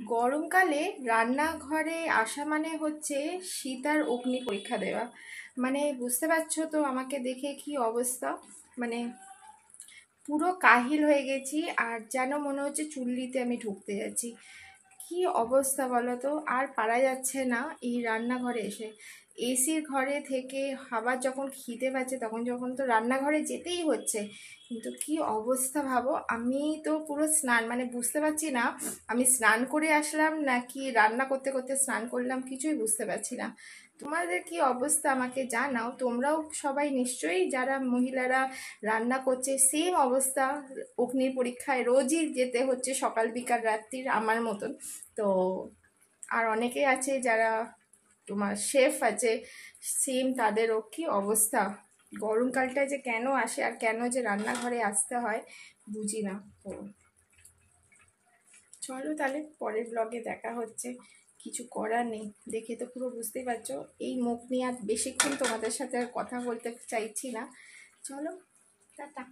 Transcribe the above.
গরমকালে রান্নাঘরে আসা মানে হচ্ছে শীত আর অগ্নি পরীক্ষা দেওয়া। মানে বুঝতে পারছো তো আমাকে দেখে কি অবস্থা। মানে পুরো কাহিল হয়ে গেছি, আর যেন মনে হচ্ছে চুল্লিতে আমি ঢুকতে যাচ্ছি। কি অবস্থা বলো তো, আর পারা যাচ্ছে না এই রান্নাঘরে এসে। এসির ঘরে থেকে আবার যখন খিদে পাচ্ছে তখন যখন তো রান্নাঘরে যেতেই হচ্ছে। কিন্তু কি অবস্থা ভাবো, আমি তো পুরো স্নান, মানে বুঝতে পারছি না আমি স্নান করে আসলাম নাকি রান্না করতে করতে স্নান করলাম, কিছুই বুঝতে পারছি না। তোমাদের কি অবস্থা আমাকে জানাও, তোমরাও সবাই নিশ্চয়ই যারা মহিলারা রান্না করছে সেম অবস্থা। অগ্নির পরীক্ষায় রোজই যেতে হচ্ছে সকাল বিকাল রাত্রির, আমার মতন। তো আর অনেকেই আছে যারা তোমার শেফ আছে, সেম তাদেরও কি অবস্থা। গরমকালটা যে কেন আসে আর কেন যে রান্নাঘরে আসতে হয় বুঝি না। তো চলো তাহলে পরের ব্লগে দেখা হচ্ছে। কিছু করার নেই, দেখে তো পুরো বুঝতেই পারছো এই মুখ নিয়ে আর বেশিক্ষণ তোমাদের সাথে আর কথা বলতে চাইছি না। চলো, টাটা।